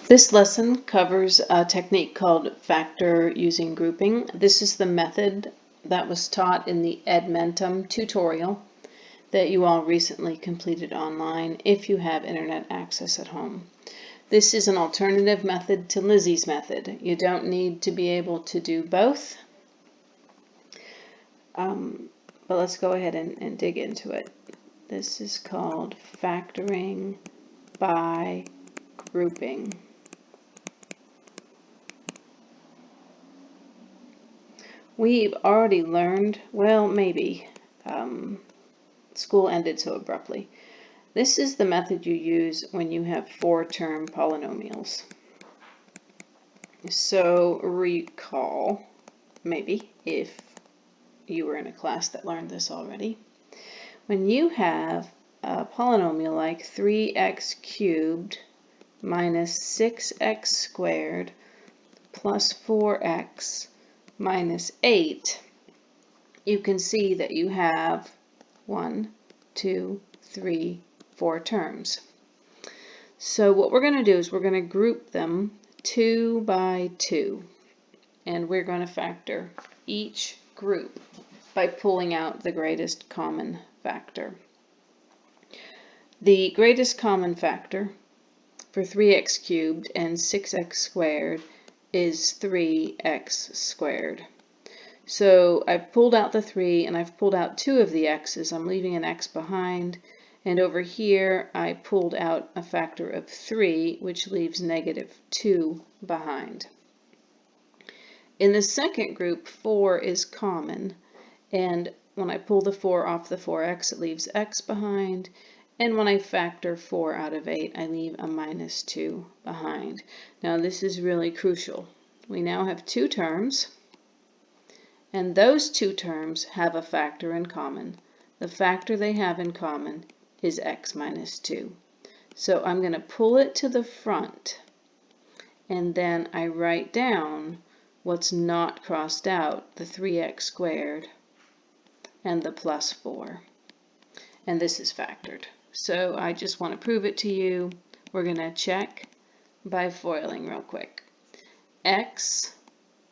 This lesson covers a technique called factor using grouping. This is the method that was taught in the Edmentum tutorial that you all recently completed online if you have internet access at home. This is an alternative method to Lizzie's method. You don't need to be able to do both, but let's go ahead and dig into it. This is called factoring by grouping. We've already learned, well, maybe, school ended so abruptly. This is the method you use when you have four-term polynomials. So recall, maybe, if you were in a class that learned this already. When you have a polynomial like 3x cubed minus 6x squared plus 4x minus 8, you can see that you have 1, 2, 3, 4 terms. So what we're going to do is we're going to group them 2 by 2, and we're going to factor each group by pulling out the greatest common factor. The greatest common factor for 3x cubed and 6x squared is 3x squared. So I've pulled out the 3 and I've pulled out 2 of the x's. I'm leaving an x behind. And over here I pulled out a factor of 3, which leaves -2 behind. In the second group, 4 is common. And when I pull the 4 off the 4x, it leaves x behind. And when I factor 4 out of 8, I leave a -2 behind. Now this is really crucial. We now have 2 terms, and those 2 terms have a factor in common. The factor they have in common is x minus 2. So I'm going to pull it to the front, and then I write down what's not crossed out, the 3x squared and the plus 4. And this is factored. So I just want to prove it to you. We're going to check by foiling real quick. X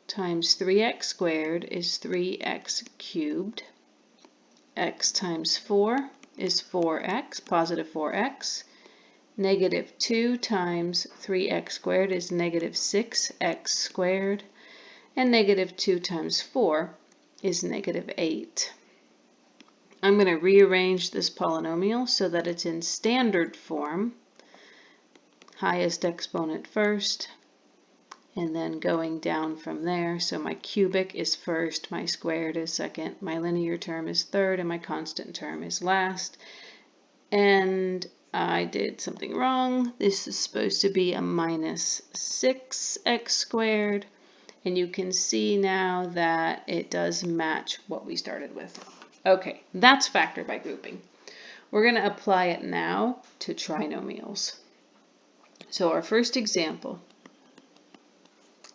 times 3x squared is 3x cubed. X times 4 is 4x, positive 4x. -2 times 3x squared is -6x squared. And -2 times 4 is -8. I'm going to rearrange this polynomial so that it's in standard form. Highest exponent first, and then going down from there. So my cubic is first, my squared is second, my linear term is third, and my constant term is last. And I did something wrong. This is supposed to be a -6x squared. And you can see now that it does match what we started with. Okay, that's factor by grouping. We're going to apply it now to trinomials. So our first example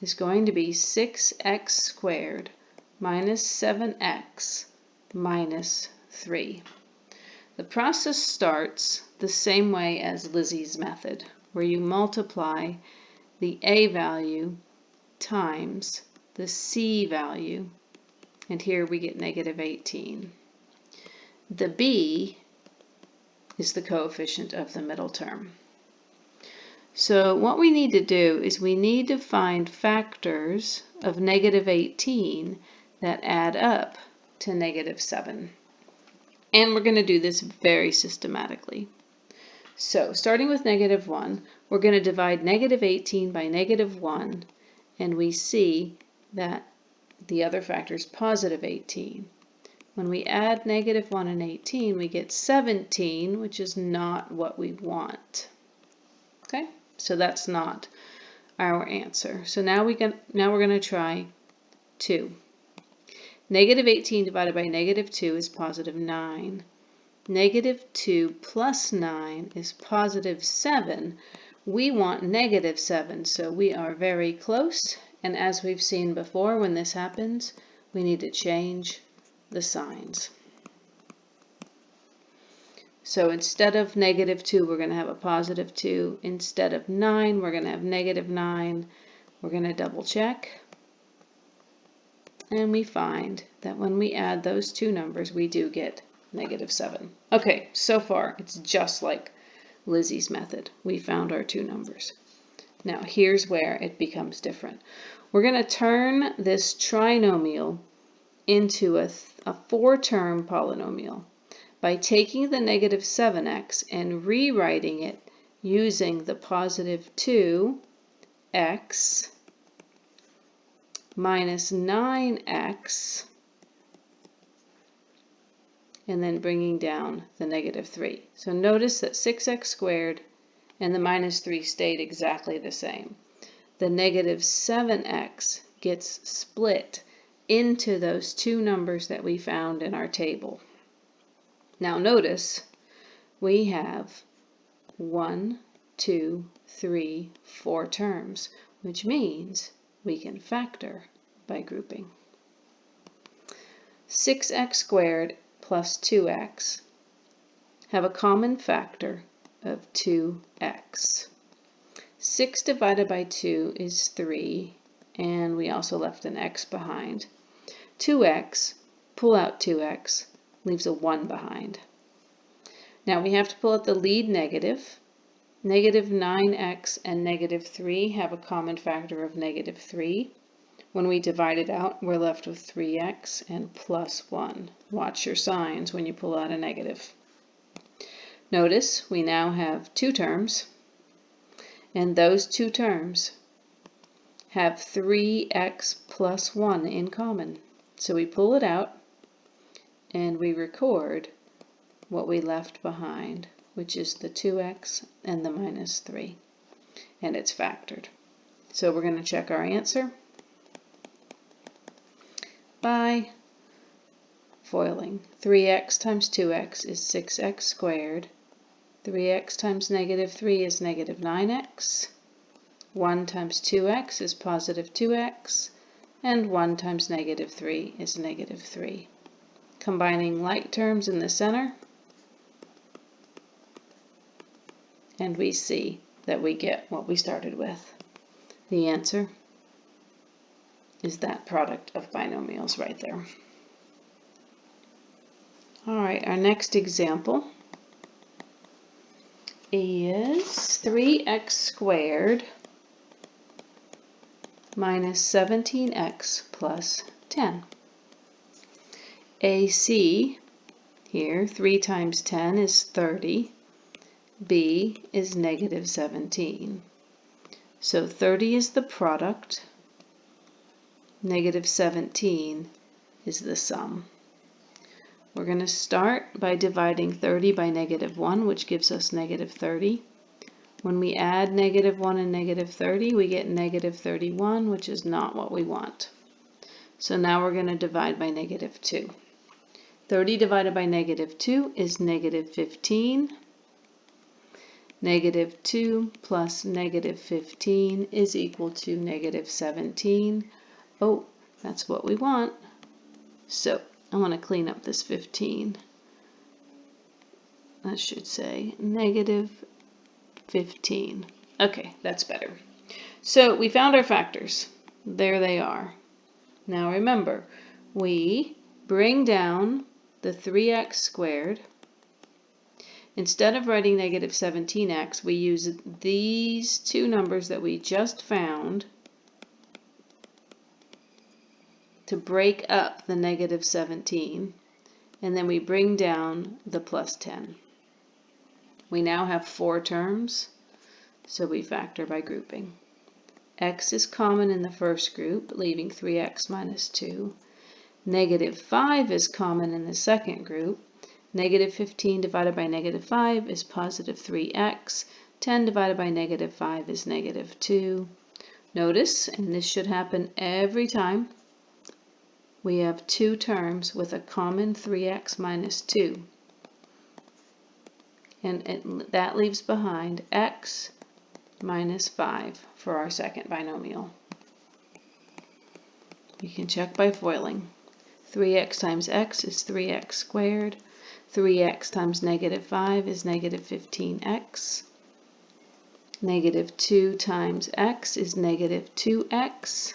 is going to be 6x squared minus 7x minus 3. The process starts the same way as Lizzie's method, where you multiply the a value times the c value, and here we get -18. The b is the coefficient of the middle term. So what we need to do is we need to find factors of -18 that add up to -7. And we're going to do this very systematically. So starting with -1, we're going to divide -18 by -1, and we see that the other factor is +18. When we add -1 and 18, we get 17, which is not what we want. Okay, so that's not our answer. So now we're going to try 2. -18 divided by -2 is +9. -2 plus 9 is +7. We want -7, so we are very close. And as we've seen before, when this happens, we need to change the signs. So instead of -2, we're going to have a +2. Instead of 9, we're going to have -9. We're going to double check. And we find that when we add those two numbers, we do get -7. Okay, so far it's just like Lizzie's method. We found our two numbers. Now here's where it becomes different. We're going to turn this trinomial into a 4-term polynomial by taking the -7x and rewriting it using the +2x minus 9x and then bringing down the -3. So notice that 6x squared and the -3 stayed exactly the same. The -7x gets split into those two numbers that we found in our table. Now notice we have 1, 2, 3, 4 terms, which means we can factor by grouping. 6x squared plus 2x have a common factor of 2x. 6 divided by 2 is 3, and we also left an x behind. 2x, pull out 2x, leaves a 1 behind. Now we have to pull out the lead negative. -9x and -3 have a common factor of -3. When we divide it out, we're left with 3x and plus 1. Watch your signs when you pull out a negative. Notice we now have two terms, and those two terms have 3x plus 1 in common. So we pull it out and we record what we left behind, which is the 2x and the -3, and it's factored. So we're going to check our answer by foiling. 3x times 2x is 6x squared. 3x times -3 is -9x. 1 times 2x is +2x. And 1 times -3 is -3. Combining like terms in the center, and we see that we get what we started with. The answer is that product of binomials right there. All right, our next example is 3x squared minus 17x plus 10. AC here, 3 times 10 is 30. B is -17. So 30 is the product, -17 is the sum. We're going to start by dividing 30 by -1, which gives us -30. When we add -1 and -30, we get -31, which is not what we want. So now we're going to divide by -2. 30 divided by -2 is -15. -2 plus -15 is equal to -17. Oh, that's what we want. So I want to clean up this 15. That should say -15. Okay, that's better. So we found our factors. There they are. Now remember, we bring down the 3x squared. Instead of writing -17x, we use these two numbers that we just found to break up the -17, and then we bring down the plus 10. We now have 4 terms, so we factor by grouping. X is common in the first group, leaving 3x minus 2. -5 is common in the second group. -15 divided by -5 is +3x. 10 divided by -5 is -2. Notice, and this should happen every time, we have two terms with a common 3x minus 2. And that leaves behind x minus 5 for our second binomial. We can check by foiling. 3x times x is 3x squared. 3x times negative 5 is negative 15x. Negative 2 times x is negative 2x.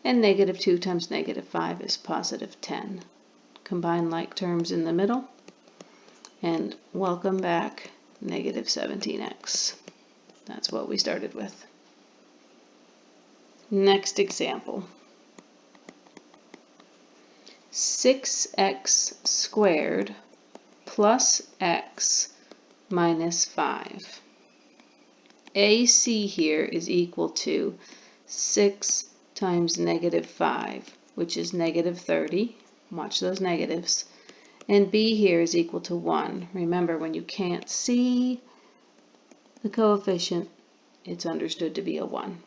And negative 2 times negative 5 is positive 10. Combine like terms in the middle. And welcome back, negative 17x. That's what we started with. Next example. 6x squared plus x minus 5. AC here is equal to 6 times negative 5, which is negative 30. Watch those negatives. And b here is equal to 1. Remember, when you can't see the coefficient, it's understood to be a 1.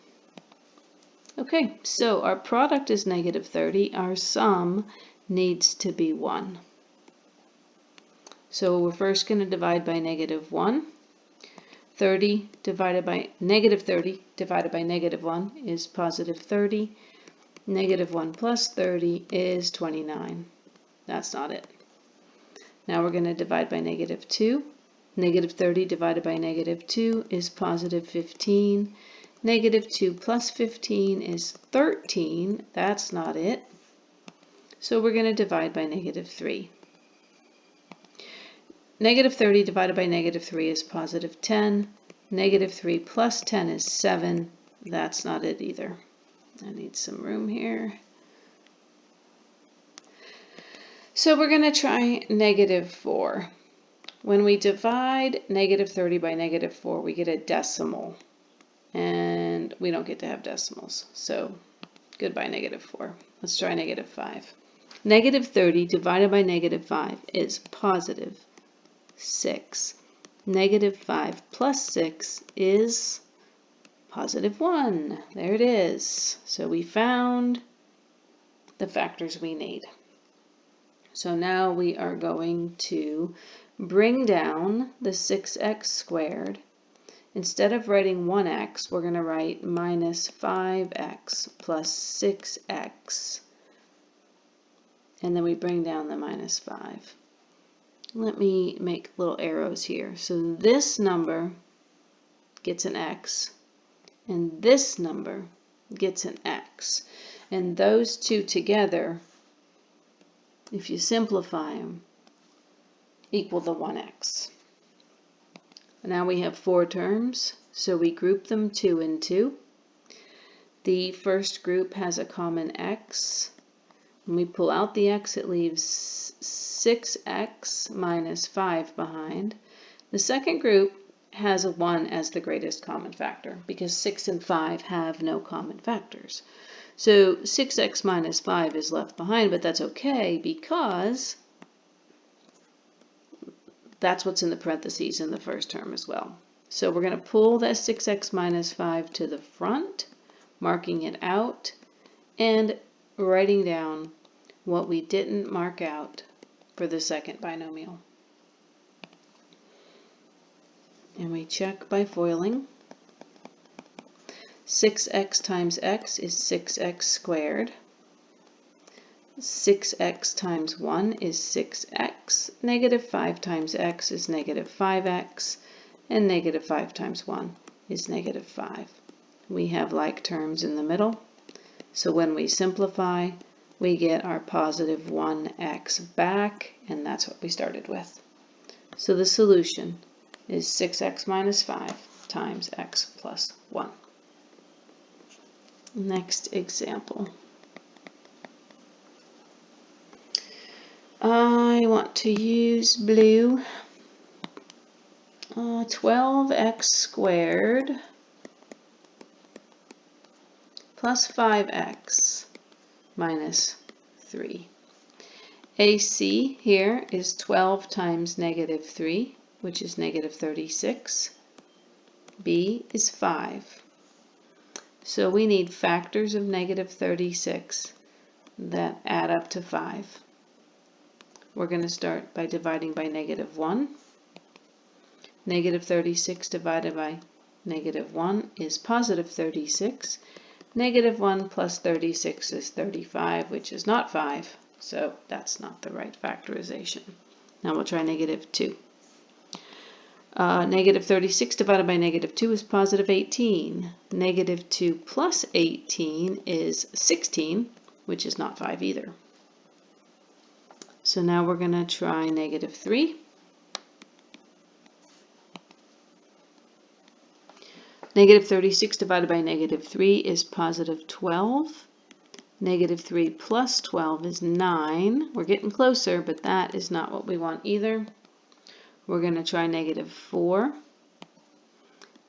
Okay, so our product is negative 30. Our sum needs to be 1. So we're first going to divide by negative 1. 30 divided by negative 30 divided by negative 1 is positive 30. Negative 1 plus 30 is 29. That's not it. Now we're going to divide by negative 2. Negative 30 divided by negative 2 is positive 15. Negative 2 plus 15 is 13. That's not it. So we're going to divide by negative 3. Negative 30 divided by negative 3 is positive 10. Negative 3 plus 10 is 7. That's not it either. I need some room here. So we're going to try negative 4. When we divide negative 30 by negative 4, we get a decimal. And we don't get to have decimals. So goodbye negative 4. Let's try negative 5. Negative 30 divided by negative 5 is positive 6. Negative 5 plus 6 is positive 1. There it is. So we found the factors we need. So now we are going to bring down the 6x squared. Instead of writing 1x, we're going to write minus 5x plus 6x. And then we bring down the minus 5. Let me make little arrows here. So this number gets an x, and this number gets an x. And those two together, if you simplify them, equal the 1x. Now we have 4 terms, so we group them 2 and 2. The first group has a common x. When we pull out the x, it leaves 6x minus 5 behind. The second group has a 1 as the greatest common factor because 6 and 5 have no common factors. So 6x minus 5 is left behind, but that's okay because that's what's in the parentheses in the first term as well. So we're going to pull that 6x minus 5 to the front, marking it out, and writing down what we didn't mark out for the second binomial. And we check by foiling. 6x times x is 6x squared. 6x times 1 is 6x. Negative 5 times x is negative 5x. And negative 5 times 1 is negative 5. We have like terms in the middle. So when we simplify, we get our positive 1x back, and that's what we started with. So the solution is 6x minus 5 times x plus 1. Next example. I want to use blue. 12x squared plus 5x minus 3. AC here is 12 times negative 3, which is negative 36. B is 5. So we need factors of negative 36 that add up to 5. We're going to start by dividing by negative 1. Negative 36 divided by negative 1 is positive 36. Negative 1 plus 36 is 35, which is not 5, so that's not the right factorization. Now we'll try negative 2. Negative 36 divided by negative 2 is positive 18. Negative 2 plus 18 is 16, which is not 5 either. So now we're going to try negative 3. Negative 36 divided by negative 3 is positive 12. Negative 3 plus 12 is 9. We're getting closer, but that is not what we want either. We're going to try negative 4.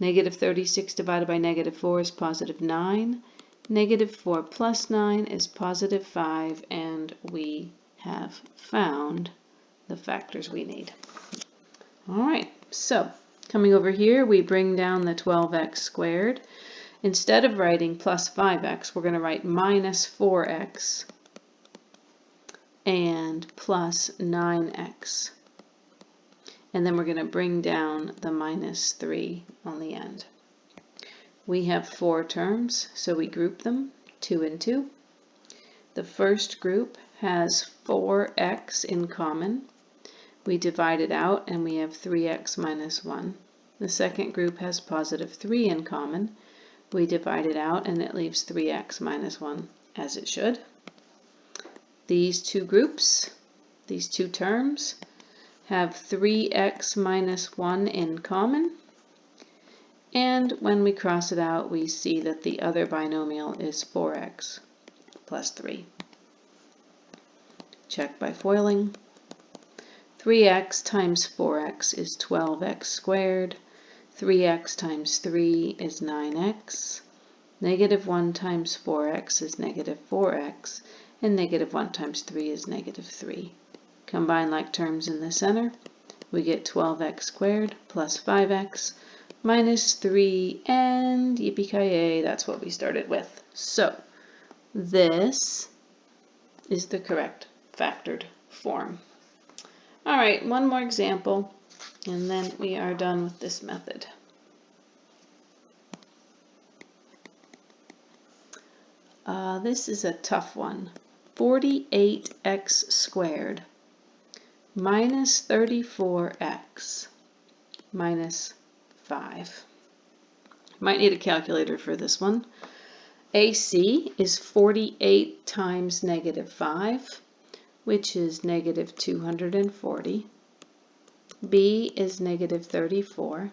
Negative 36 divided by negative 4 is positive 9. Negative 4 plus 9 is positive 5, and we have found the factors we need. All right, so coming over here, we bring down the 12x squared. Instead of writing plus 5x, we're going to write minus 4x and plus 9x. And then we're going to bring down the minus 3 on the end. We have 4 terms, so we group them, 2 and 2. The first group has 4x in common. We divide it out and we have 3x minus 1. The second group has positive 3 in common. We divide it out and it leaves 3x minus 1, as it should. These two groups, these two terms, have 3x minus 1 in common. And when we cross it out, we see that the other binomial is 4x plus 3. Check by foiling. 3x times 4x is 12x squared. 3x times 3 is 9x. Negative 1 times 4x is negative 4x. And negative 1 times 3 is negative 3. Combine like terms in the center. We get 12x squared plus 5x minus 3, and yippee-ki-yay, that's what we started with. So this is the correct factored form. All right, one more example, and then we are done with this method. This is a tough one. 48x squared minus 34x minus 5. Might need a calculator for this one. AC is 48 times negative 5, which is negative 240. B is negative 34.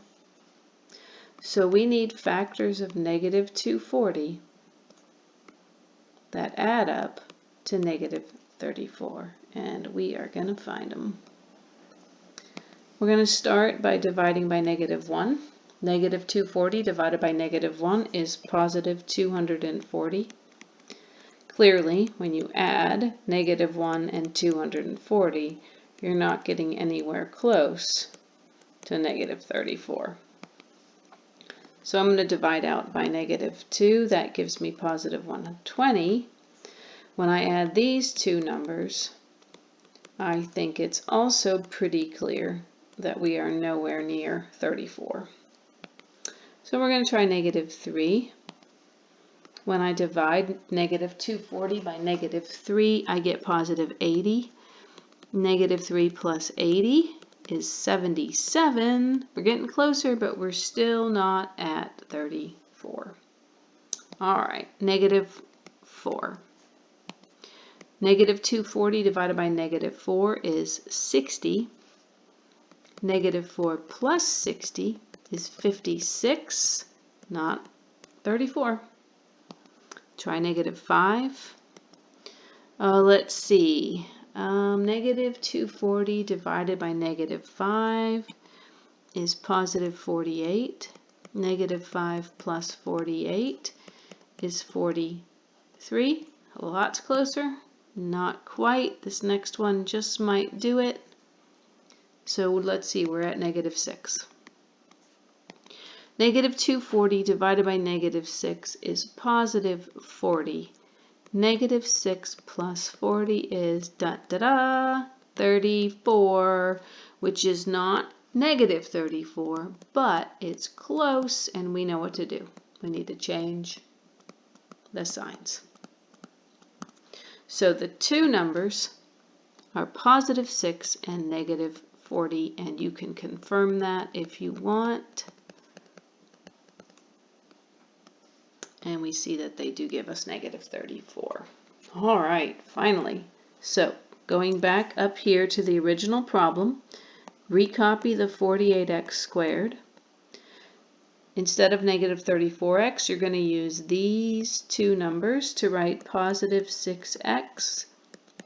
So we need factors of negative 240 that add up to negative 34, and we are going to find them. We're going to start by dividing by negative 1. Negative 240 divided by negative 1 is positive 240. Clearly, when you add negative 1 and 240, you're not getting anywhere close to negative 34. So I'm going to divide out by negative 2. That gives me positive 120. When I add these two numbers, I think it's also pretty clear that we are nowhere near 34. So we're going to try negative 3. When I divide negative 240 by negative 3, I get positive 80. Negative 3 plus 80 is 77. We're getting closer, but we're still not at 34. All right, negative 4. Negative 240 divided by negative 4 is 60. Negative 4 plus 60 is 56, not 34. Try negative 5. Let's see. Negative 240 divided by negative 5 is positive 48. Negative 5 plus 48 is 43. A lot closer. Not quite. This next one just might do it. So let's see, we're at negative 6. Negative 240 divided by negative 6 is positive 40. Negative 6 plus 40 is 34, which is not negative 34, but it's close, and we know what to do. We need to change the signs. So the two numbers are positive 6 and negative 40, and you can confirm that if you want. And we see that they do give us negative 34. All right, finally. So going back up here to the original problem, recopy the 48x squared. Instead of negative 34x, you're going to use these two numbers to write positive 6x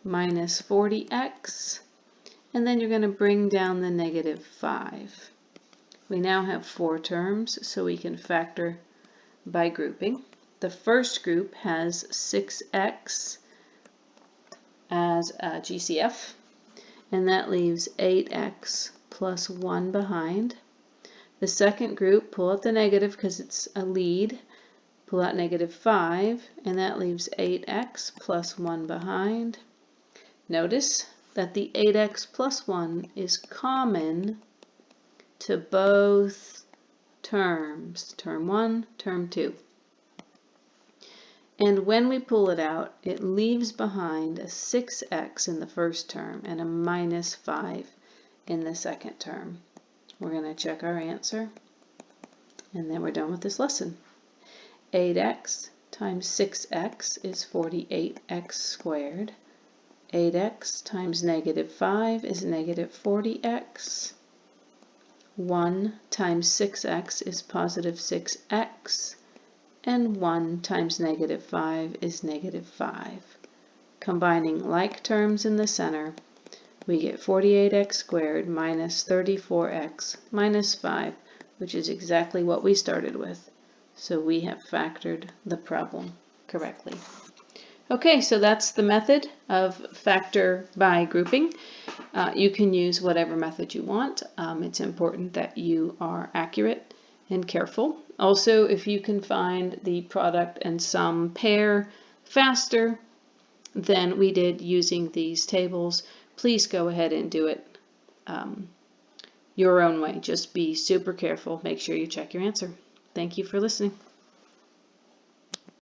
minus 40x, and then you're going to bring down the negative 5. We now have 4 terms, so we can factor by grouping. The first group has 6x as a GCF, and that leaves 8x plus 1 behind. The second group, pull out the negative because it's a lead, pull out negative 5, and that leaves 8x plus 1 behind. Notice that the 8x plus 1 is common to both terms, term 1, term 2. And when we pull it out, it leaves behind a 6x in the first term and a minus 5 in the second term. We're going to check our answer, and then we're done with this lesson. 8x times 6x is 48x squared. 8x times negative 5 is negative 40x. 1 times 6x is positive 6x. And 1 times negative 5 is negative 5. Combining like terms in the center, we get 48x squared minus 34x minus 5, which is exactly what we started with. So we have factored the problem correctly. Okay, so that's the method of factor by grouping. You can use whatever method you want. It's important that you are accurate and careful. Also, if you can find the product and sum pair faster than we did using these tables, please go ahead and do it your own way. Just be super careful. Make sure you check your answer. Thank you for listening.